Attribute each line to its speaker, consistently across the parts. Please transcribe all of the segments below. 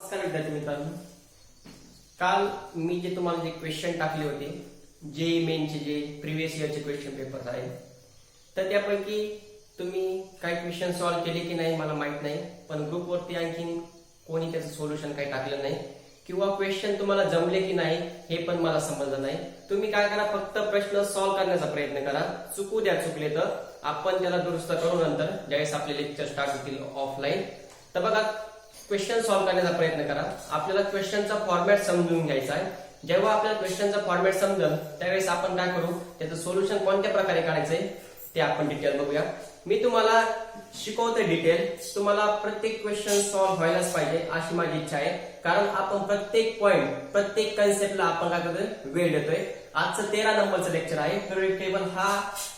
Speaker 1: नमस्कार विद्यार्थी मित्रांनो, काल मी जे तुम्हाला जे क्वेश्चन टाकले होते जेईई मेनचे जे प्रिव्हियस इयरचे क्वेश्चन पेपर्स आहेत, तर त्यापैकी तुम्ही काही क्वेश्चन सॉल्व्ह केले की नाही मला माहित नाही, पण ग्रुपवरती आणखीन कोणी त्याचं सोल्युशन काही टाकलं नाही किंवा क्वेश्चन तुम्हाला जमले की नाही हे पण मला समजलं नाही. तुम्ही काय करा, फक्त प्रश्न सॉल्व्ह करण्याचा प्रयत्न करा. चुकू द्या, चुकले तर आपण त्याला दुरुस्त करू नंतर ज्यावेळेस आपले लेक्चर स्टार्ट होतील ऑफलाईन. तर बघा, क्वेश्चन सॉल्व्ह करण्याचा प्रयत्न करा. आपल्याला क्वेश्चनचा फॉर्मॅट समजून घ्यायचा आहे. जेव्हा आपल्याला क्वेश्चनचा फॉर्मॅट समजेल त्यावेळेस आपण काय करू, त्याचं सोल्युशन कोणत्या प्रकारे काढायचंय ते आपण डिटेल बघूया. मी तुम्हाला शिकवतोय डिटेल. तुम्हाला प्रत्येक क्वेश्चन सॉल्व्ह व्हायलाच पाहिजे अशी माझी इच्छा आहे, कारण आपण प्रत्येक पॉइंट प्रत्येक कन्सेप्टला आपण काय करतोय, वेळ देतोय. आजचं 13 नंबरचं लेक्चर आहे. पिरियड टेबल हा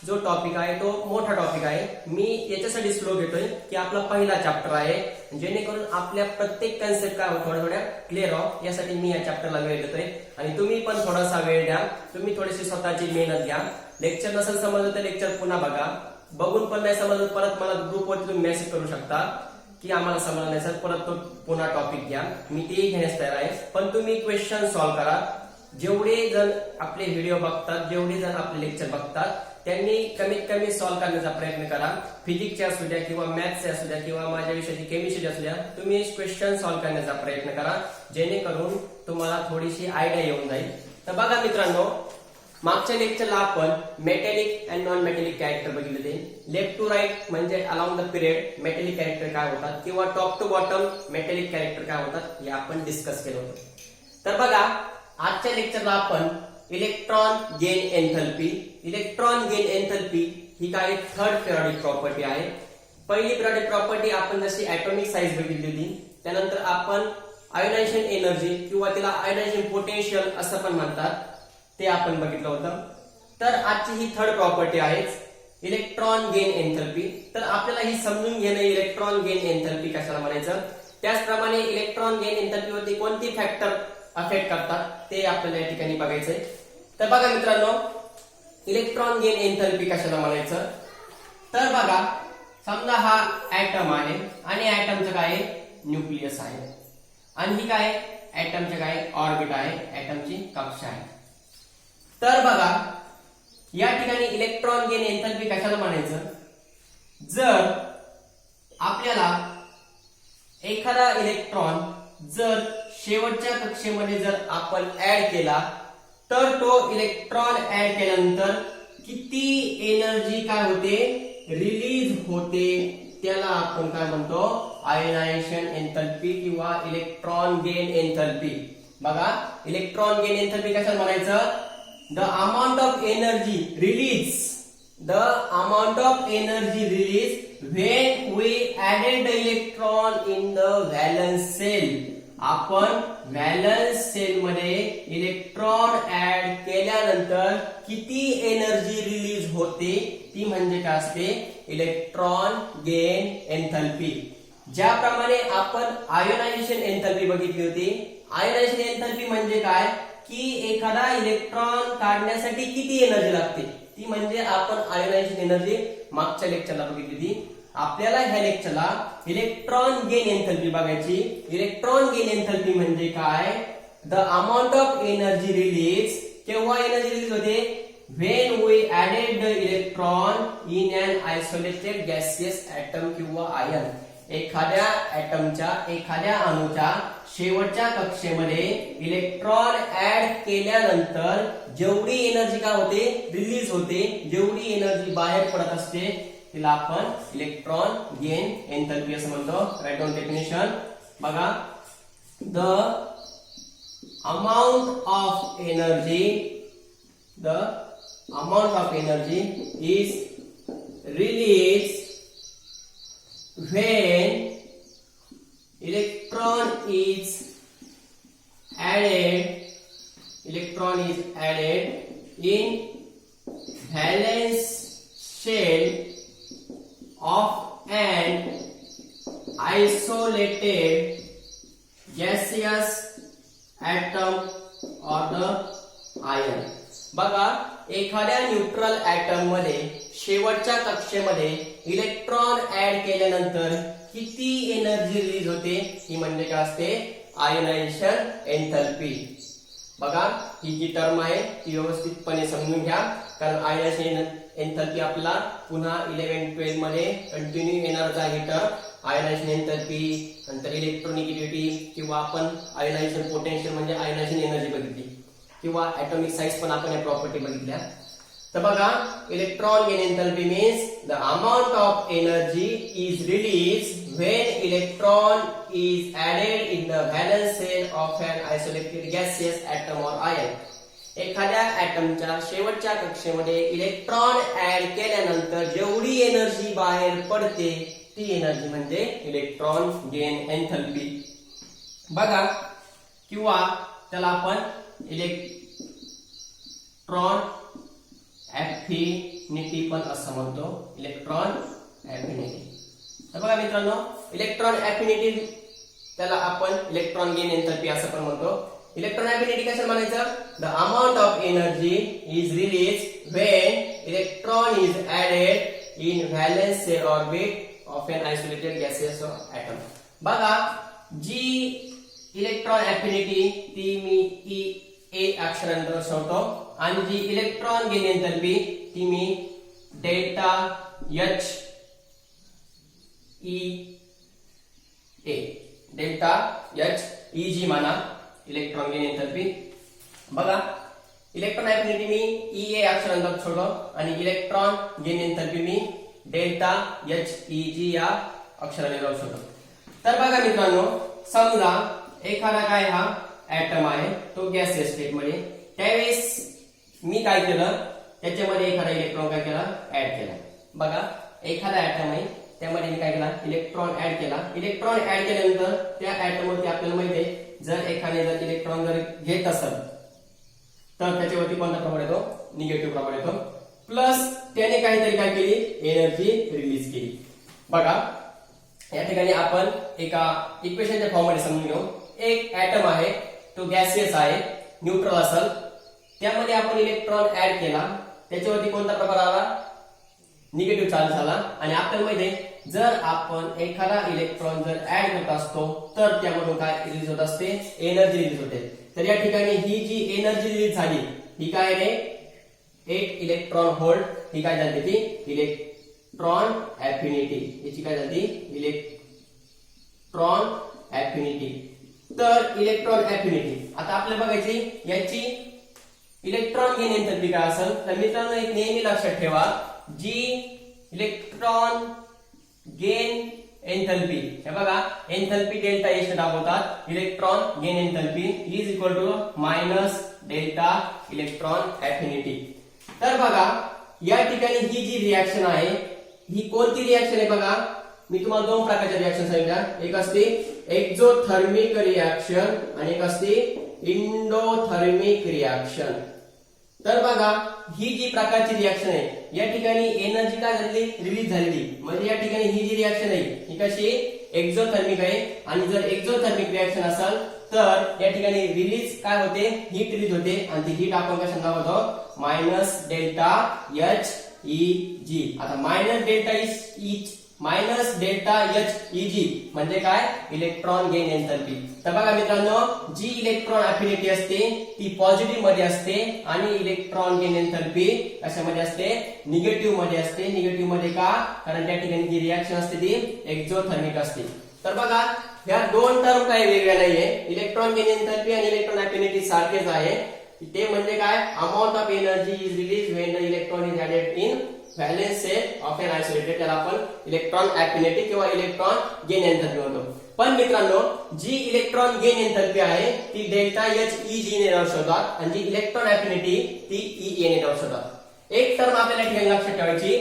Speaker 1: जो टॉपिक आहे तो मोठा टॉपिक आहे. मी याच्यासाठी स्लो घेतोय की आपला पहिला चॅप्टर आहे, जेणेकरून आपल्या प्रत्येक कन्सेप्ट काय थोड्या थोड्या क्लिअर व्हावं यासाठी मी या चॅप्टरला वेळ देतोय. आणि तुम्ही पण थोडासा वेळ द्या. तुम्ही थोडीशी स्वतःची मेहनत घ्या. लेक्चर नसेल समजलं तर लेक्चर पुन्हा बघा. बघून पण नाही समजलं परत मला ग्रुपवरती तुम्ही मेसेज करू शकता की आम्हाला समजलं नाही सर, परत तो पुन्हा टॉपिक घ्या. मी तेही घेण्यास तयार आहे. पण तुम्ही क्वेश्चन सॉल्व्ह करा. जेवढे जण आपले व्हिडिओ बघतात, जेवढे जण आपले लेक्चर बघतात, त्यांनी कमीत कमी सॉल्व्ह करण्याचा प्रयत्न करा. फिजिक्सचे असू द्या किंवा मॅथ्सचे असू द्या किंवा माझ्या विषयाची केमिस्ट्री असू द्या, तुम्ही क्वेश्चन सॉल्व्ह करण्याचा प्रयत्न करा, जेणेकरून तुम्हाला थोडीशी आयडिया येऊन जाईल. तर बघा मित्रांनो, मागच्या लेक्चरला आपण metallic and non metallic character बघितले. लेफ्ट टू राईट म्हणजे along the period metallic character काय होतात किंवा top to bottom metallic character काय होतात हे आपण डिस्कस केलं होतं. तर बघा, आजच्या लेक्चरला आपण electron gain enthalpy. Electron gain enthalpy ही काय थर्ड पिरियडिक प्रॉपर्टी आहे. पहिली पिरियडिक प्रॉपर्टी आपण जशी ऍटॉमिक साईज बघितली होती, त्यानंतर आपण आयोनायझेशन एनर्जी किंवा तिला आयोनायझेशन पोटेन्शियल असं पण म्हणतात ते आपण बघितलं होतं. तर आजची ही थर्ड प्रॉपर्टी आहे इलेक्ट्रॉन गेन एन्थॅल्पी. तर आपल्याला ही समजून घेणं इलेक्ट्रॉन गेन एन्थॅल्पी कशाला म्हणायचं, त्याचप्रमाणे इलेक्ट्रॉन गेन एन्थॅल्पी वरती कोणती फॅक्टर अफेक्ट करतात ते आपल्याला या ठिकाणी बघायचंय. तर बघा मित्रांनो, इलेक्ट्रॉन गेन एन्थॅल्पी कशाला म्हणायचं, तर बघा समजा हा ऍटम आहे आणि ऍटमचं काय न्यूक्लियस आहे आणि ही काय ऍटमचे काय ऑर्बिट आहे, ऍटमची कक्षा आहे. तर बघा या ठिकाणी इलेक्ट्रॉन गेन एन्थॅल्पी कशाला म्हणायचं, जर आपल्याला एखादा इलेक्ट्रॉन जर शेवटच्या कक्षेमध्ये जर आपण ऍड केला तर तो इलेक्ट्रॉन ऍड केल्यानंतर किती एनर्जी काय होते, रिलीज होते, त्याला आपण काय म्हणतो आयोनायझेशन एन्थॅल्पी किंवा इलेक्ट्रॉन गेन एन्थॅल्पी. बघा, इलेक्ट्रॉन गेन एन्थॅल्पी कशाला म्हणायचं, the amount of energy released when we added the electron in the valence cell. आपण व्हॅलन्स सेल मध्ये इलेक्ट्रॉन ऍड केल्यानंतर किती एनर्जी रिलीज होते ती म्हणजे काय असते, इलेक्ट्रॉन गेन एन्थॅल्पी. ज्याप्रमाणे आपण आयोनायझेशन एन्थॅल्पी बघितली होती. आयोनायझेशन एन्थॅल्पी म्हणजे काय की एखादा इलेक्ट्रॉन काढण्यासाठी किती एनर्जी लागते, ती म्हणजे आपण आयोनायझेशन एनर्जी मागच्या लेक्चरला बघितली होती. आपल्याला ह्या लेक्चरला इलेक्ट्रॉन गेन एन्थॅल्पी बघायची. इलेक्ट्रॉन गेन एन्थॅल्पी म्हणजे काय, the amount of energy release. केव्हा एनर्जी रिलीज होते, when we added the electron in an isolated gaseous atom किंवा आयन. एखाद्या ऍटमच्या एखाद्या अणूच्या शेवटच्या कक्षेमध्ये इलेक्ट्रॉन ऍड केल्यानंतर जेवढी एनर्जी काय होते, रिलीज होते, जेवढी एनर्जी बाहेर पडत असते तिला आपण इलेक्ट्रॉन गेन एन्थॅल्पी असं म्हणतो. Write down definition. बघा, the amount of energy is release when electron is added in valence shell of an isolated gaseous atom or the ion. बघा, एखाद्या न्यूट्रल ऍटम मध्ये शेवटच्या कक्षेमध्ये इलेक्ट्रॉन ऍड केल्यानंतर किती energy release होते ती म्हणजे काय असते, आयोनायझेशन एंथॅल्पी. बघा ही जी टर्म आहे ती व्यवस्थितपणे समजून घ्या, कारण आयोनायझेशन एंथॅल्पी आपला पुन्हा 11-12 मध्ये कंटिन्यू येणारच आहे ही टर्म. आयोनायझेशन एंथॅल्पी, नंतर इलेक्ट्रोनिगेटिव्हिटी, किंवा आपण आयोनायझेशन पोटेन्शियल म्हणजे आयोनायझेशन एनर्जी बघितली, किंवा ॲटॉमिक साईज पण आपण या प्रॉपर्टी बघितल्या. तर बघा electron gain enthalpy means the amount of energy is release when electron is added in the valence shell of an isolated gaseous atom or ion. एखाद्या ॲटमच्या शेवटच्या कक्षेमध्ये इलेक्ट्रॉन ऍड केल्यानंतर जेवढी एनर्जी बाहेर पडते ती एनर्जी म्हणजे इलेक्ट्रॉन गेन एंथॅल्पी. बघा, किंवा त्याला आपण इलेक्ट्रॉन ॲफिनिटी पण असं म्हणतो, इलेक्ट्रॉन ॲफिनिटी. तर बघा मित्रांनो, इलेक्ट्रॉन ॲफिनिटी त्याला आपण इलेक्ट्रॉन गेन एंथॅल्पी असं पण म्हणतो. इलेक्ट्रॉन ॲफिनिटी कशाला म्हणायचं? The amount of energy is release when electron is added in valence shell orbit of an isolated gaseous atom. बघा, जी इलेक्ट्रॉन ॲफिनिटी ती मी ए अक्षराने दर्शवतो, आणि जी इलेक्ट्रॉन गेन एंथॅल्पी ती मी डेल्टा एच ई ए, डेल्टा एच ई जी म्हणा इलेक्ट्रॉन गेन एंथॅल्पी. बघा, electron ॲफिनिटी मी E ए अक्षराने दर्शवतो आणि इलेक्ट्रॉन गेन एंथॅल्पी मी डेल्टा एच ई जी या अक्षराने दर्शवतो. तर बघा मित्रांनो, समजा एखादा काय हा ॲटम आहे तो गॅसियस स्टेट मध्ये, त्यावेळेस मी काय केलं, त्याच्यामध्ये एखादा इलेक्ट्रॉन काय केला, ऍड केला. बघा, एखादा ॲटम आहे त्यामध्ये मी काय केला, इलेक्ट्रॉन ऍड केला. इलेक्ट्रॉन ऍड केल्यानंतर त्या ॲटम वरती आपल्याला माहिती आहे, जर एखाद्याने जर इलेक्ट्रॉन जर घेत असेल तर त्याच्यावरती कोणता प्रभाव येतो, निगेटिव्ह प्रभाव येतो. प्लस त्याने काहीतरी काय केली, एनर्जी रिलीज केली. बघा, या ठिकाणी आपण एका इक्वेशनच्या फॉर्म मध्ये समजून घेऊ. एक ॲटम आहे तो गॅसियस आहे, न्यूट्रल असेल, त्यामध्ये आपण इलेक्ट्रॉन ऍड केला, त्याच्यावरती कोणता प्रभाव आला, निगेटिव्ह चार्ज झाला. आणि आपल्याला माहिती आहे, जर आपण एखादा इलेक्ट्रॉन जर ऍड करत असतो तर त्यामधून काय रिलीज होत असते, एनर्जी रिलीज होते. तर या ठिकाणी ही जी एनर्जी रिलीज झाली ही काय रे, 8 इलेक्ट्रॉन व्होल्ट. ही काय झाली, ती इलेक्ट्रॉन ॲफिनिटी. याची काय झाली, इलेक्ट्रॉन ॲफिनिटी. तर इलेक्ट्रॉन ॲफिनिटी आता आपल्याला बघायची, याची इलेक्ट्रॉन गेन एंथॅल्पी काय असेल. तर मित्रांनो, एक नेहमी लक्षात ठेवा, जी इलेक्ट्रॉन गेन एंथॅल्पी, हे बघा एंथॅल्पी डेल्टा एच दाखवतात, electron gain enthalpy is equal to minus delta electron affinity. तर बघा, या ठिकाणी ही जी रिॲक्शन आहे ही कोणती रिॲक्शन आहे? बघा, मी तुम्हाला दोन प्रकारच्या रिॲक्शन सांगितल्या. एक असते एक्झोथर्मिक रिॲक्शन आणि एक असते इंडोथर्मिक रिॲक्शन. तर बघा, ही जी प्रकारची रिॲक्शन आहे या ठिकाणी एनर्जी काय झालेली, रिलीज झालेली. म्हणजे या ठिकाणी ही जी रिॲक्शन आहे ही कशी, एक्झोथर्मिक आहे. आणि जर एक्झोथर्मिक रिॲक्शन असेल तर या ठिकाणी रिलीज काय होते, हीट रिलीज होते. आणि ती हीट आपण कशाने दाखवतो, मायनस डेल्टा एच ई जी. आता minus delta H E G म्हणजे काय, इलेक्ट्रॉन गेन एंथॅल्पी. तर बघा मित्रांनो, जी इलेक्ट्रॉन ॲफिनिटी असते ती पॉझिटिव्ह मध्ये असते आणि इलेक्ट्रॉन गेन एंथॅल्पी कशामध्ये असते, निगेटिव्ह मध्ये असते. निगेटिव्ह मध्ये का, कारण त्या ठिकाणी जी रिॲक्शन असते ती एक्झोथर्मिक असते. तर बघा, ह्या दोन टर्म काही वेगळ्या नाहीये. इलेक्ट्रॉन गेन एंथॅल्पी आणि इलेक्ट्रॉन ॲफिनिटी सारखेच आहे. ते म्हणजे काय, amount of energy is release when the electron is added in valence shell of an isolated, त्याला आपण इलेक्ट्रॉन ॲफिनिटी किंवा इलेक्ट्रॉन गेन एंथॅल्पी म्हणतो. पण मित्रांनो, जी इलेक्ट्रॉन गेन एंथॅल्पी आहे ती डेल्टा एच ई जी ने दर्शवतात आणि जी इलेक्ट्रॉन ॲफिनिटी ती ई ए ने दर्शवतात. एक टर्म आपल्याला ठिकाणी लक्षात ठेवायची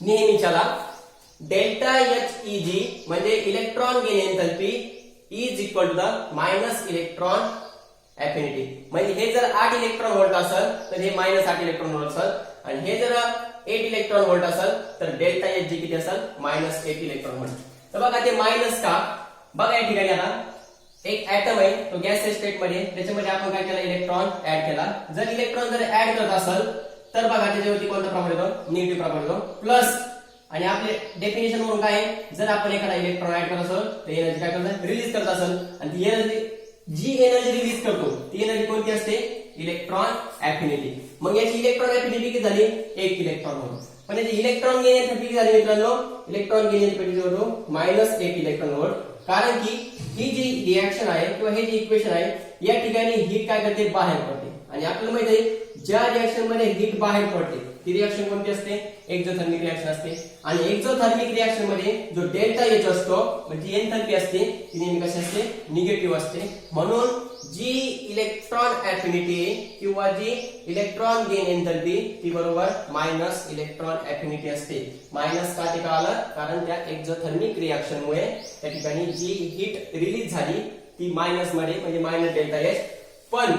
Speaker 1: नेहमीच्याला, डेल्टा एच ई जी म्हणजे electron gain enthalpy is equal to the minus electron affinity. म्हणजे हे जर 8 इलेक्ट्रॉन व्होल्ट असेल तर हे मायनस 8 इलेक्ट्रॉन व्होल्ट असेल, आणि हे जर 8 इलेक्ट्रॉन व्होल्ट असेल तर डेल्टा एच जी किती असेल, मायनस 8 इलेक्ट्रॉन व्होल्ट. तर बघा ते मायनस का, बघा या ठिकाणी आता एक ॲटम आहे तो गॅस स्टेट मध्ये, त्याच्यामध्ये आपण काय केलं, इलेक्ट्रॉन ऍड केला. जर इलेक्ट्रॉन जर ऍड करत असेल तर बघा त्याच्यावरती कोणता प्रभाव येतो, निगेटिव्ह प्रभाव येतो. प्लस आणि आपले डेफिनेशन म्हणून काय आहे, जर आपण एखादा इलेक्ट्रॉन ऍड करत असेल तर एनर्जी काय करतात, रिलीज करत असेल. आणि ती एनर्जी जी एनर्जी रिलीज करतो ती एनर्जी कोणती असते, इलेक्ट्रॉन अफिनिटी. मग याची इलेक्ट्रॉन अफिनिटी किती झाली, 1 इलेक्ट्रॉन व्होल्ट. पण याची इलेक्ट्रॉन गेन एनर्जी किती झाली मित्रांनो, इलेक्ट्रॉन गेन एनर्जी होतो -1 इलेक्ट्रॉन व्होल्ट. कारण की ही जी रिएक्शन आहे किंवा हे जे इक्वेशन आहे या ठिकाणी हीट काय करते, बाहेर पडते. आणि आपल्याला माहिती आहे ज्या रिएक्शन मध्ये हीट बाहेर पडते ती रिएक्शन कोणती असते, एक्झोथर्मिक रिएक्शन असते. आणि एक्झोथर्मिक रिएक्शन मध्ये जो डेल्टा एच असतो म्हणजे एंथॅल्पी असते ती नेहमी कशी असते, निगेटिव्ह असते. म्हणून जी इलेक्ट्रॉन अफिनिटी किंवा जी इलेक्ट्रॉन गेन एंथॅल्पी ती बरोबर मायनस इलेक्ट्रॉन अफिनिटी असते. मायनस का ते कळालं, कारण त्या एक्झोथर्मिक रिएक्शन मुळे त्या ठिकाणी जी हीट रिलीज झाली ती मायनस मध्ये म्हणजे मायनस डेल्टा एच. पण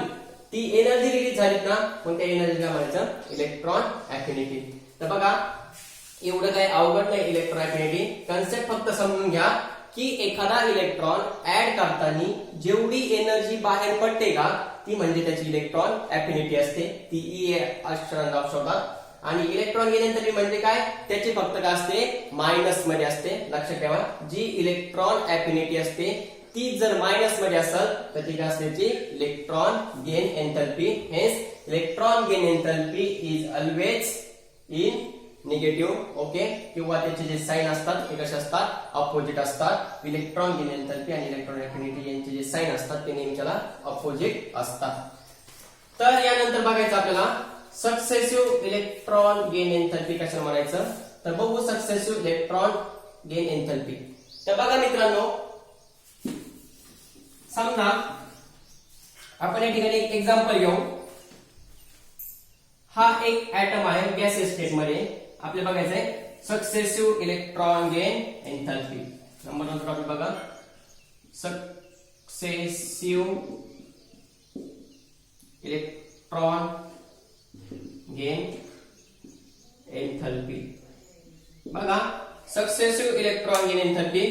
Speaker 1: ती एनर्जी रिलीज झाली ना, मग त्या एनर्जीला म्हणायचं इलेक्ट्रॉन अफिनिटी. तर बघा एवढं काही अवघड नाही इलेक्ट्रॉन अफिनिटी. कन्सेप्ट फक्त समजून घ्या की एखादा इलेक्ट्रॉन ऍड करताना जेवढी एनर्जी बाहेर पडते का ती म्हणजे त्याची इलेक्ट्रॉन अफिनिटी असते. ती ई अक्षरांना दाखवतात. आणि इलेक्ट्रॉन गेन एनर्जी म्हणजे काय, त्याची फक्त काय असते, मायनस मध्ये असते. लक्षात ठेवा जी इलेक्ट्रॉन अफिनिटी असते ती जर मायनस मध्ये असेल तर ती काय असते, electron gain enthalpy. Hence electron gain enthalpy is always in negative. Okay, किंवा त्याचे जे साइन असतात ते कसे असतात, अपोजिट असतात. इलेक्ट्रॉन गेन एंथॅल्पी आणि इलेक्ट्रॉन अफिनिटी यांचे जे साइन असतात ते नेहमीच्याला अपोजिट असतात. तर यानंतर बघायचं आपल्याला सक्सेसिव्ह इलेक्ट्रॉन गेन एंथॅल्पी कशाला म्हणायचं. तर बघू सक्सेसिव्ह इलेक्ट्रॉन गेन एंथॅल्पी. तर बघा मित्रांनो, समजा आपण या ठिकाणी एक एक्झाम्पल घेऊ. हा एक ऍटम आहे गॅस स्टेट मध्ये. आपल्याला बघायचं आहे successive electron gain enthalpy. Number 1 topic बघा, सक्सेसिव्ह इलेक्ट्रॉन गेन एंथॅल्पी. बघा सक्सेसिव्ह इलेक्ट्रॉन गेन एंथॅल्पी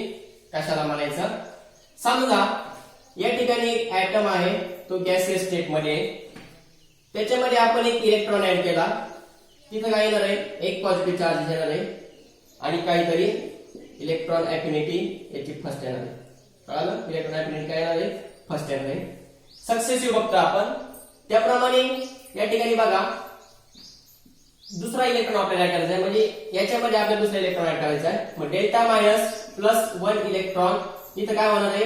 Speaker 1: कशाला म्हणायचं. समजा या ठिकाणी एक ऍटम आहे तो गॅसियस स्टेट मध्ये, त्याच्यामध्ये आपण एक इलेक्ट्रॉन ऍड केला. तिथं काय येणार आहे, एक पॉझिटिव्ह चार्ज येणार आहे आणि काहीतरी इलेक्ट्रॉन अफिनिटी याची फर्स्ट येणार आहे. कळालं, इलेक्ट्रॉन अफिनिटी काय येणार आहे, फर्स्ट येणार आहे. सक्सेसिव्ह बघतो आपण. त्याप्रमाणे या ठिकाणी बघा दुसरा इलेक्ट्रॉन आपल्याला ऍड करायचा आहे, म्हणजे याच्यामध्ये आपल्याला दुसरा इलेक्ट्रॉन ऍड करायचा आहे. मग डेल्टा मायनस प्लस 1 इलेक्ट्रॉन इथं काय होणार आहे,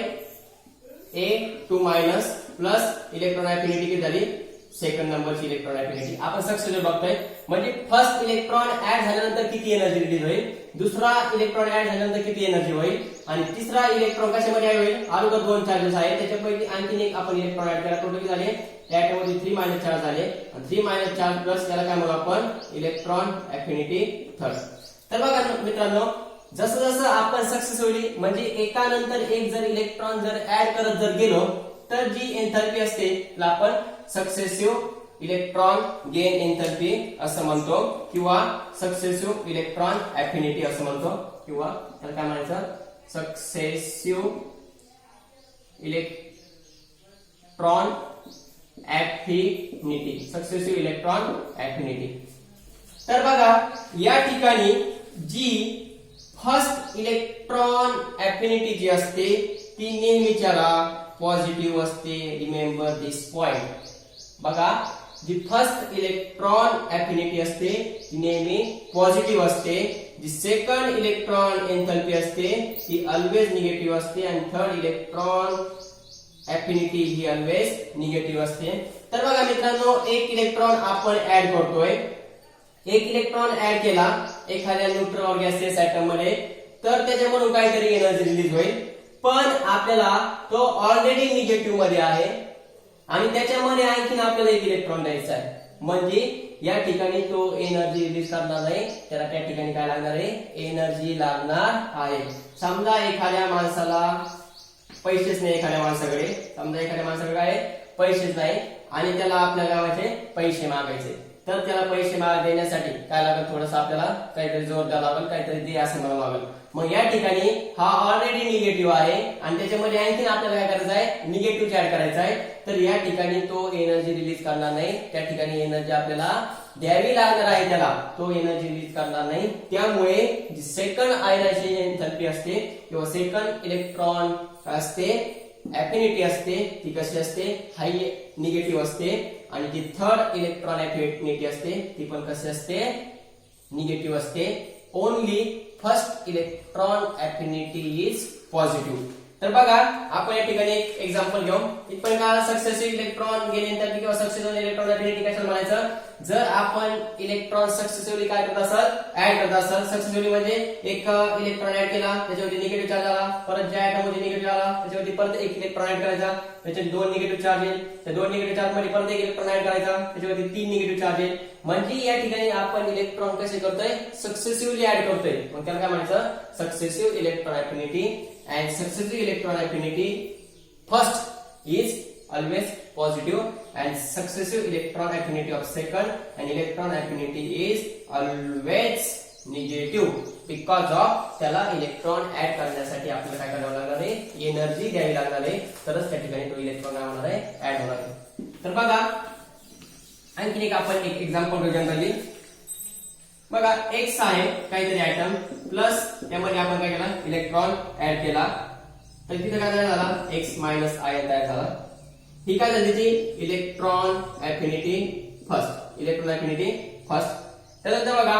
Speaker 1: A2 minus plus electron affinity किती झाली, सेकंड नंबरची इलेक्ट्रॉन अफिनिटी. आपण सक्सेसिव्ह बघतोय म्हणजे फर्स्ट इलेक्ट्रॉन ऍड झाल्यानंतर किती एनर्जी रिलीज होईल, दुसरा इलेक्ट्रॉन ऍड झाल्यानंतर किती एनर्जी होईल, आणि तिसरा इलेक्ट्रॉन कशामध्ये ऍड होईल, अगोदर 2 चार्जेस आहेत त्याच्यापैकी आणखी एक आपण इलेक्ट्रॉन ऍड केला, टोटल झाले त्यामध्ये 3 मायनस चार्ज झाले. 3 मायनस चार्ज प्लस याला काय म्हणू आपण, इलेक्ट्रॉन अफिनिटी थर्ड. तर बघा मित्रांनो, जसं जसं आपण सक्सेसफुली म्हणजे एकानंतर एक जर इलेक्ट्रॉन जर ऍड करत जर गेलो तर जी एंथॅल्पी असते त्याला आपण सक्सेसिव्ह इलेक्ट्रॉन गेन एंथॅल्पी असं म्हणतो, किंवा सक्सेसिव्ह इलेक्ट्रॉन अफिनिटी असं म्हणतो, किंवा त्याला काय म्हणायचं, successive electron affinity. Successive electron affinity. तर बघा या ठिकाणी जी फर्स्ट इलेक्ट्रॉन अफिनिटी जी असते ती नेहमीच्याला पॉझिटिव्ह असते. रिमेंबर दिस पॉइंट. बघा जी फर्स्ट इलेक्ट्रॉन अफिनिटी असते ती नेहमी पॉझिटिव्ह असते. जी सेकंड इलेक्ट्रॉन एंथॅल्पी असते ती ऑलवेज निगेटिव्ह असते, आणि थर्ड इलेक्ट्रॉन अफिनिटी ही ऑलवेज निगेटिव्ह असते. तर बघा मित्रांनो, एक इलेक्ट्रॉन आपण ऍड करतोय, एक इलेक्ट्रॉन ऍड केला एखाद्या न्यूट्रल और गॅसियस एटम मध्ये, तर त्याच्यामधून काहीतरी एनर्जी रिलीज होईल. पण आपल्याला तो ऑलरेडी निगेटिव्ह मध्ये आहे आणि त्याच्यामध्ये आणखीन आपल्याला एक इलेक्ट्रॉन द्यायचा आहे, म्हणजे या ठिकाणी तो एनर्जी रिलीज करणार नाही, त्याला त्या ठिकाणी काय लागणार आहे, एनर्जी लागणार आहे. समजा एखाद्या माणसाला पैसेच नाही, एखाद्या माणसाकडे समजा एखाद्या माणसाकडे काय पैसेच नाही आणि त्याला आपल्या गावाचे पैसे मागायचे, तर त्याला पैसे देण्यासाठी काय लागेल, थोडस आपल्याला काहीतरी जोर द्यावं लागेल, काहीतरी दे असं म्हणावं लागेल. मग या ठिकाणी हा ऑलरेडी निगेटिव्ह आहे आणि त्याच्यामध्ये आणखीन आपल्याला काय करायचं आहे, निगेटिव्ह ऍड करायचा आहे. तर या ठिकाणी तो एनर्जी रिलीज करणार नाही, त्या ठिकाणी एनर्जी आपल्याला द्यावी लागणार आहे त्याला, तो एनर्जी रिलीज करणार नाही. त्यामुळे जी सेकंड आयनायझेशन एंथॅल्पी असते किंवा सेकंड इलेक्ट्रॉन असते अफिनिटी असते ती कशी असते, हाय निगेटिव्ह असते. आणि जी थर्ड इलेक्ट्रॉन अफिनिटी असते ती पण कशी असते, निगेटिव्ह असते. Only first electron affinity is positive. तर बघा आपण या ठिकाणी एक एक्झाम्पल घेऊ. इथपर्यंत का सक्सेसिव्ह इलेक्ट्रॉन गेन एंथॅल्पी किंवा सक्सेसिव्ह इलेक्ट्रॉन अफिनिटी कशाला म्हणायचं, जर आपण इलेक्ट्रॉन सक्सेसिव्हली काय करत असाल, ऍड करत असाल. सक्सेसिव्हली म्हणजे एक इलेक्ट्रॉन ऍड केला त्याच्यावरती निगेटिव्ह चार्ज आला, परत ज्या ऍटम मध्ये निगेटिव्ह आला त्याच्यावरती परत एक इलेक्ट्रॉन ऍड करायचा, त्याच्यात दोन निगेटिव्ह चार्ज येईल, त्या दोन निगेटिव्ह चार्ज मध्ये परत एक इलेक्ट्रॉन ऍड करायचा, त्याच्यावरती तीन निगेटिव्ह चार्ज येईल. म्हणजे या ठिकाणी आपण इलेक्ट्रॉन कसे करतोय, सक्सेसिव्हली ऍड करतोय. मग त्याला काय म्हणायचं, successive electron affinity. And successive electron affinity first is always positive and successive electron affinity of second and electron affinity is always negative because of त्याला इलेक्ट्रॉन ऍड करण्यासाठी आपल्याला काय करावं लागणार आहे, एनर्जी द्यावी लागणार आहे, तरच त्या ठिकाणी तो इलेक्ट्रॉन काय होणार आहे, ऍड होणार आहे. तर बघा आणखी एक आपण एक एक्झाम्पल जनरली बघा एक्स आहे काहीतरी आयटम प्लस त्यामध्ये आपण काय केला, इलेक्ट्रॉन ऍड केला, तर तिथे काय झाला, एक्स मायनस आयन तयार झाला. ही काय झाली, ती electron affinity first, electron affinity first. त्यानंतर बघा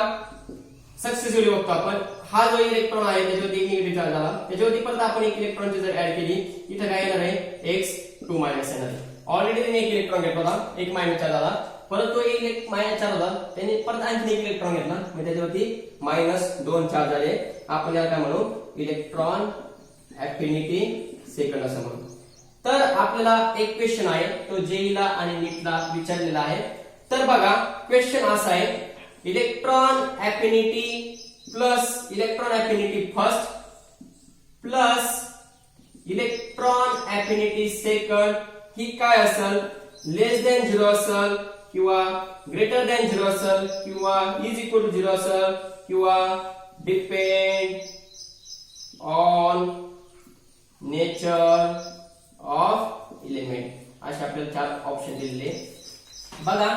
Speaker 1: सक्सेसिव्हली बघतो आपण, हा जो इलेक्ट्रॉन आहे त्याच्यावरती एक निगेटिव्ह चार्ज झाला, त्याच्यावरती परत आपण एक इलेक्ट्रॉनची जर ऍड केली, इथे काय येणार आहे, एक्स टू मायनस येणार आहे. ऑलरेडी त्याने एक इलेक्ट्रॉन घेतला होता, एक मायनस चार्ज झाला, परत तो एक मायनस चार्ज होता, त्याने परत आणखी एक इलेक्ट्रॉन घेतला, म्हणजे त्याच्यावरती मायनस दोन चार्ज झाले. आपण याला काय म्हणू, इलेक्ट्रॉन अफिनिटी सेकंड असं म्हणू. तर आपल्याला एक क्वेश्चन आहे, तो जेईला आणि नीटला विचारलेला आहे. तर बघा क्वेश्चन असा आहे, electron affinity plus electron affinity first plus electron affinity second ही काय असेल, लेस दॅन 0 असेल किंवा ग्रेटर दॅन 0 असेल किंवा इज इक्वल टू 0 असेल किंवा depend on nature of element, असे आपल्याला चार ऑप्शन दिलेले. बघा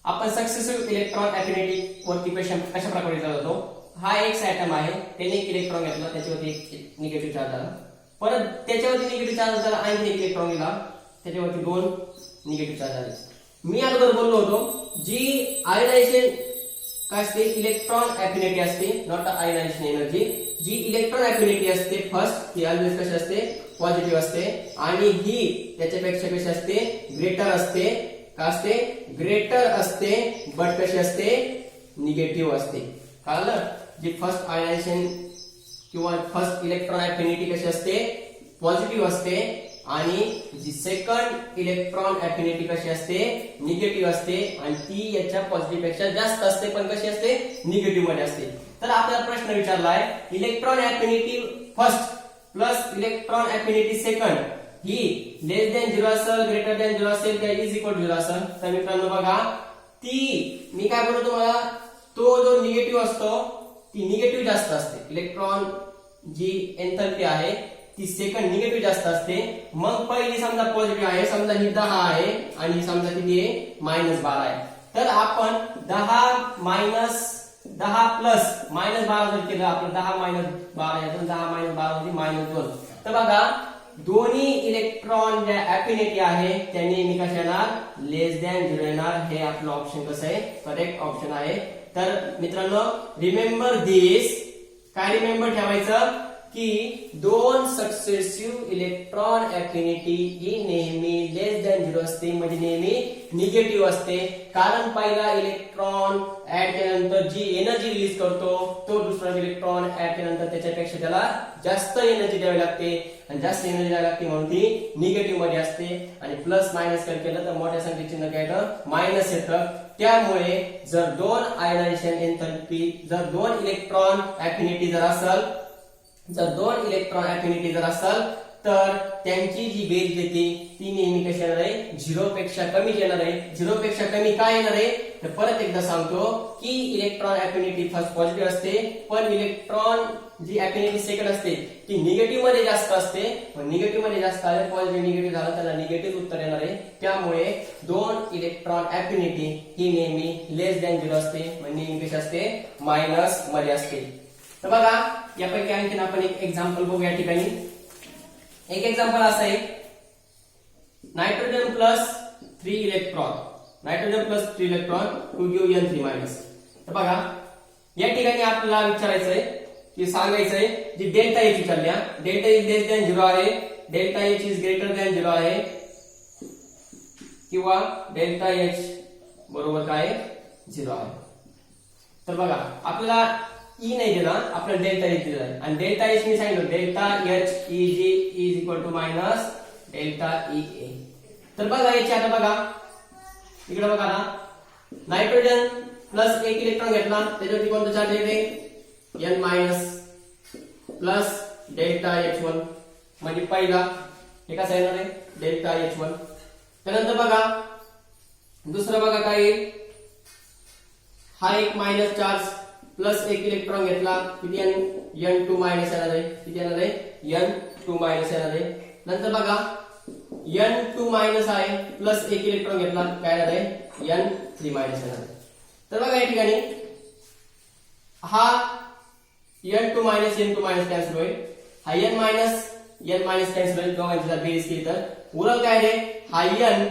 Speaker 1: आपण सक्सेसिव्ह इलेक्ट्रॉन अफिनिटी वरती क्वेश्चन कशा प्रकारे विचारला जातो. हा एक ऍटम आहे, त्याने एक इलेक्ट्रॉन घेतला, त्याच्यावरती एक निगेटिव्ह चार्ज आला, परत त्याच्यावरती निगेटिव्ह चार्ज झाला, आणखी एक इलेक्ट्रॉन दिला, त्याच्यावरती दोन निगेटिव्ह चार्ज आले. मी अगोदर बोललो होतो, जी आयनायझेशन काय असते, इलेक्ट्रॉन अफिनिटी असते, नॉट आयनायझेशन एनर्जी. जी इलेक्ट्रॉन अफिनिटी असते फर्स्ट ती ऑलवेज कशी असते, पॉझिटिव्ह असते, आणि ही त्याच्यापेक्षा कशी असते, ग्रेटर असते. का असते, ग्रेटर असते, बट कशी असते, निगेटिव्ह असते. कळलं, जी फर्स्ट आयनायझेशन किंवा फर्स्ट इलेक्ट्रॉन अफिनिटी कशी असते, पॉझिटिव्ह असते, आणि जी सेकंड इलेक्ट्रॉन अफिनिटी कशी असते, निगेटिव्ह असते, आणि ती याच्या पॉझिटिव्ह पेक्षा जास्त असते, पण कशी असते, निगेटिव्ह मध्ये असते. तर आपल्याला प्रश्न विचारलाय, electron affinity first plus electron affinity second ही लेस दॅन 0 असेल, ग्रेटर दॅन 0 असेल, किंवा इज इक्वल टू 0 असेल. तर मित्रांनो बघा, ती मी काय बोलतो तुम्हाला, तो जो निगेटिव्ह असतो ती निगेटिव्ह जास्त असते. इलेक्ट्रॉन जी एंथॅल्पी आहे ती सेकंड निगेटिव्ह जास्त असते. मग पहिली समजा पॉझिटिव्ह आहे, समजा ही 10 आहे आणि समजा किती आहे, -12 आहे. तर आपण 10 प्लस -12 जर केलं, आपलं 10 - 12 येतं, 10 - 12 म्हणजे -2. तर बघा दोन्ही इलेक्ट्रॉन ज्या अफिनिटी आहे त्या नेहमी कशा येणार, लेस दॅन 0 येणार. हे आपलं ऑप्शन कसं आहे, करेक्ट ऑप्शन आहे. तर मित्रांनो रिमेंबर दिस, काय रिमेंबर ठेवायचं की दोन सक्सेसिव्ह इलेक्ट्रॉन अफिनिटी ही नेहमी लेस दॅन 0 असते, म्हणजे नेहमी निगेटिव्ह असते. कारण पहिला इलेक्ट्रॉन ऍड केल्यानंतर जी एनर्जी रिलीज करतो तो दुसरा इलेक्ट्रॉन ऍड केल्यानंतर त्याच्यापेक्षा त्याला जास्त एनर्जी द्यावी लागते, आणि जास्त एनर्जी द्यावी लागते म्हणून ती निगेटिव्ह मध्ये असते. आणि प्लस मायनस केलं तर मोठ्या संख्येचे चिन्ह काय येतं, मायनस येतं. त्यामुळे जर दोन आयनायझेशन एंथॅल्पी, जर दोन इलेक्ट्रॉन अफिनिटी जर असेल, तर तर त्यांची जी बेरीज येते ती नेहमी कशी येणार आहे, 0 पेक्षा कमी येणार आहे. 0 पेक्षा कमी काय येणार आहे, तर परत एकदा सांगतो की इलेक्ट्रॉन अफिनिटी फर्स्ट पॉझिटिव्ह असते, पण इलेक्ट्रॉन जी अफिनिटी सेकंड असते ती निगेटिव्ह मध्ये जास्त असते. निगेटिव्ह मध्ये जास्त आले, पॉझिटिव्ह निगेटिव्ह झालं त्याला निगेटिव्ह उत्तर येणार आहे. त्यामुळे दोन इलेक्ट्रॉन अफिनिटी ही नेहमी लेस दॅन 0 असते, म्हणजे नेहमी कशी असते, मायनस मध्ये असते. तर बघा यापैकी आणखीन आपण एक एक्झाम्पल बघू या ठिकाणी. एक एक्झाम्पल असं आहे, nitrogen plus 3 electron, nitrogen plus 3 electron to give N3 minus. तर बघा या ठिकाणी आपल्याला विचारायचं आहे की सांगायचं आहे जी डेल्टा एच विचारल्या, डेल्टा इज लेस दॅन 0 आहे, delta H is greater than 0 आहे, किंवा डेल्टा एच बरोबर काय 0 आहे. तर बघा आपल्याला ई नाही दिला, आपल्याला डेल्टा एच दिला आहे, आणि डेल्टा एच मी सांगितलं delta H E G is equal to minus delta E A. तर बघा याची आता बघा इकडे बघा ना, नायट्रोजन प्लस 1 इलेक्ट्रॉन घेतला त्याच्यावरती कोणतं चार्ज येते, N minus plus delta H1, म्हणजे पहिला हे कसं येणार आहे, डेल्टा H1. त्यानंतर बघा दुसरं बघा काय येईल, हा एक मायनस चार्ज प्लस 1 इलेक्ट्रॉन घेतला, किती N2 मायनस येणार आहे, किती येणार आहे, N2 मायनस येणार आहे. नंतर बघा N2 मायनस आहे प्लस 1 इलेक्ट्रॉन घेतला, काय येणार आहे, N3 मायनस येणार आहे. तर बघा या ठिकाणी हा N2 minus N2 minus cancel होईल, हा N मायनस कॅन्सल होईल, दोघांची जर बेरीज केली तर उरल काय रे, हा N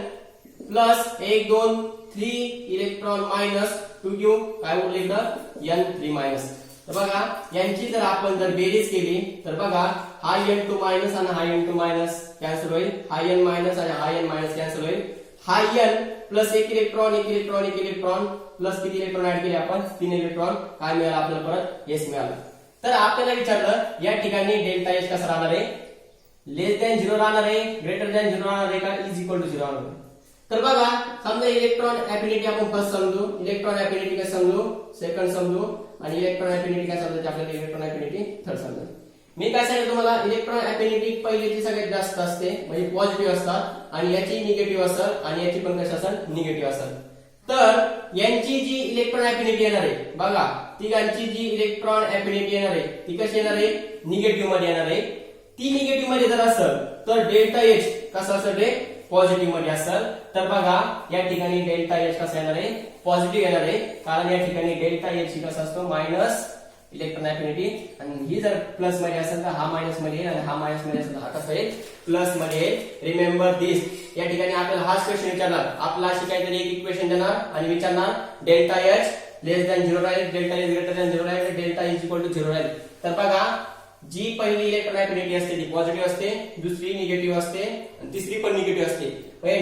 Speaker 1: plus 1 2 3 electron minus two give काय उरले इकडं N3 मायनस. तर बघा यांची जर आपण जर बेरीज केली तर बघा हा N2 मायनस आणि हा N2 मायनस कॅन्सल होईल, हा N मायनस आणि हा N मायनस कॅन्सल होईल, हा N प्लस 1 इलेक्ट्रॉन प्लस किती इलेक्ट्रॉन ऍड केले आपण, 3 इलेक्ट्रॉन, काय मिळालं आपल्याला परत S मिळालं. तर आपल्याला विचारलं या ठिकाणी डेल्टा एच कसा राहणार आहे, लेस दॅन 0 राहणार आहे, ग्रेटर दॅन 0 राहणार आहे का, इज इक्वल टू 0 राहणार आहे. तर बघा समजा इलेक्ट्रॉन अफिनिटी आपण फर्स्ट समजू, इलेक्ट्रॉन अफिनिटी काय समजू, सेकंड समजू, आणि इलेक्ट्रॉन अफिनिटी काय समजायची आपल्याला, इलेक्ट्रॉन अफिनिटी थर्ड समजायची. मी काय सांगितलं तुम्हाला, इलेक्ट्रॉन अफिनिटी पहिल्याची सगळ्यात जास्त असते, म्हणजे पॉझिटिव्ह असतात, आणि याची निगेटिव्ह असेल, आणि याची पण कशी असेल, निगेटिव्ह असेल. तर यांची जी इलेक्ट्रॉन अफिनिटी येणार आहे बघा, तिघांची जी इलेक्ट्रॉन अफिनिटी येणार आहे ती कशी येणार आहे, निगेटिव्ह मध्ये येणार आहे. ती निगेटिव्ह मध्ये जर असेल तर डेल्टा एच कसं असेल रे, पॉझिटिव्ह मध्ये असेल. तर बघा या ठिकाणी डेल्टा एच कसा येणार आहे, पॉझिटिव्ह येणार आहे, कारण या ठिकाणी डेल्टा एच ही कसा असतो, मायनस इलेक्ट्रॉन अफिनिटी, आणि ही जर प्लस मध्ये असेल तर हा मायनस मध्ये येईल, आणि हा मायनस मध्ये असेल तर हा कसा येईल, प्लस मध्ये येईल. रिमेंबर दिस. या ठिकाणी आपल्याला हाच क्वेश्चन विचारणार, आपला अशी काहीतरी एक इक्वेशन देणार आणि विचारणार डेल्टा एच लेस दॅन 0 राहील, डेल्टा एच ग्रेटर दॅन 0 राहील, डेल्टा एच इक्वल टू 0 राहील. तर बघा जी पहिली इलेक्ट्रॉन अफिनिटी असते ती पॉझिटिव्ह असते, दुसरी निगेटिव्ह असते, आणि तिसरी पण निगेटिव्ह असते.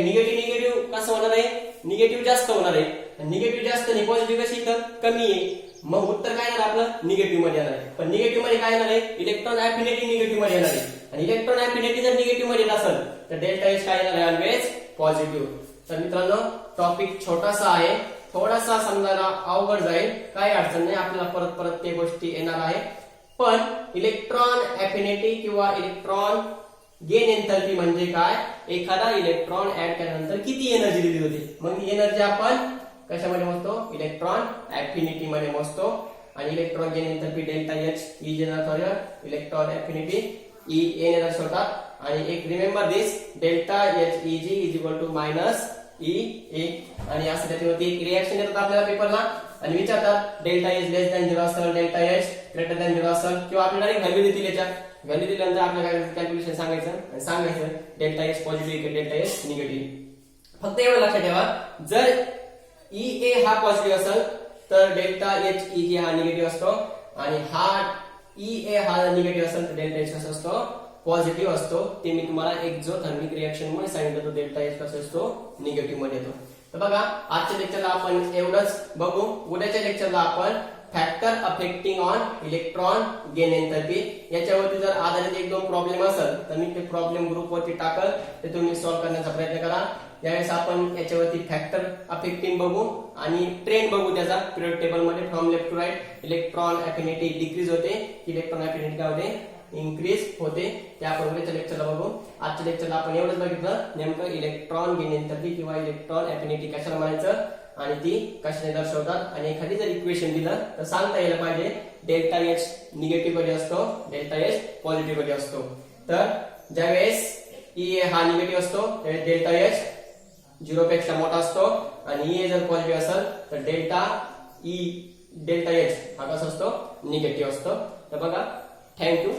Speaker 1: निगेटिव्ह कसं होणार आहे, निगेटिव्ह जास्त होणार आहे, निगेटिव्ह जास्त नाही, पॉझिटिव्ह कशी कमी आहे, मग उत्तर काय येणार आपलं, निगेटिव्ह मध्ये येणार आहे. पण निगेटिव्ह मध्ये काय येणार आहे, इलेक्ट्रॉन अफिनिटी निगेटिव्ह मध्ये येणार आहे, आणि इलेक्ट्रॉन अफिनिटी जर निगेटिव्ह मध्ये असेल तर डेल्टा एच काय येणार आहे, ऑलवेज पॉझिटिव्ह. तर मित्रांनो टॉपिक छोटासा आहे, थोडासा समजायला अवघड जाईल, काही अडचण नाही, आपल्याला परत परत ते गोष्टी येणार आहे. पण इलेक्ट्रॉन अफिनिटी किंवा इलेक्ट्रॉन गेन एंथॅल्पी म्हणजे काय, एखादा इलेक्ट्रॉन ऍड केल्यानंतर किती एनर्जी दिली होती, मग ही एनर्जी आपण कशामध्ये मोजतो, इलेक्ट्रॉन अफिनिटी मध्ये मोजतो. आणि electron gain enthalpy delta H E जे दर्शवतात, इलेक्ट्रॉन अफिनिटी ई ए ने दर्शवतात. आणि एक remember this, delta H E G is equal to minus E A. आणि असं त्याच्यावरती एक रिएक्शन येतात आपल्याला पेपरला आणि विचारतात डेल्टा एच लेस दॅन 0 असेल, डेल्टा एच ग्रेटर दॅन 0 असेल, किंवा आपल्याला एक व्हॅल्यू देतील, याच्या व्हॅल्यू दिल्यानंतर आपल्याला कॅल्क्युलेशन सांगायचं आणि सांगायचं डेल्टा एच पॉझिटिव्ह की डेल्टा एच निगेटिव्ह. फक्त एवढं लक्षात ठेवा, जर ई ए हा पॉझिटिव्ह असेल तर डेल्टा एच ई जी हा निगेटिव्ह असतो, आणि हा ई ए हा निगेटिव्ह असेल तर डेल्टा एच कसा असतो, पॉझिटिव्ह असतो. ते मी तुम्हाला एक्झोथर्मिक रिएक्शन मध्ये सांगितलं, तो डेल्टा एच कसा असतो, निगेटिव्ह मध्ये येतो. तर बघा आजच्या लेक्चरला आपण एवढंच बघू. उद्याच्या लेक्चरला आपण factor affecting on electron gain enthalpy याच्यावरती जर आधारित एक दोन प्रॉब्लेम असेल तर मी ते प्रॉब्लेम ग्रुपवरती टाकल, ते तुम्ही सॉल्व्ह करण्याचा प्रयत्न करा. यावेळेस आपण याच्यावरती फॅक्टर अफेक्टिंग बघू आणि ट्रेंड बघू त्याचा पिरियड टेबल मध्ये from left to right. Electron affinity decrease होते, इलेक्ट्रॉन अफिनिटी काय होते, इन्क्रीज होते ते आपण उद्याच्या लेक्चरला बघू. आजच्या लेक्चरला आपण एवढंच बघितलं नेमकं इलेक्ट्रॉन घेणे एंथॅल्पी किंवा इलेक्ट्रॉन अफिनिटी कशाला म्हणायचं आणि ती कशाने दर्शवतात. आणि एखादी जर इक्वेशन दिलं तर सांगता यायला पाहिजे डेल्टा एच निगेटिव्ह कधी असतो, डेल्टा एच पॉझिटिव्ह कधी असतो. तर ज्यावेळेस ई हा निगेटिव्ह असतो त्यावेळेस डेल्टा एच 0 पेक्षा मोठा असतो आणि ई जर पॉझिटिव्ह असेल तर डेल्टा एच हा कसा असतो, निगेटिव्ह असतो. तर बघा, थँक्यू.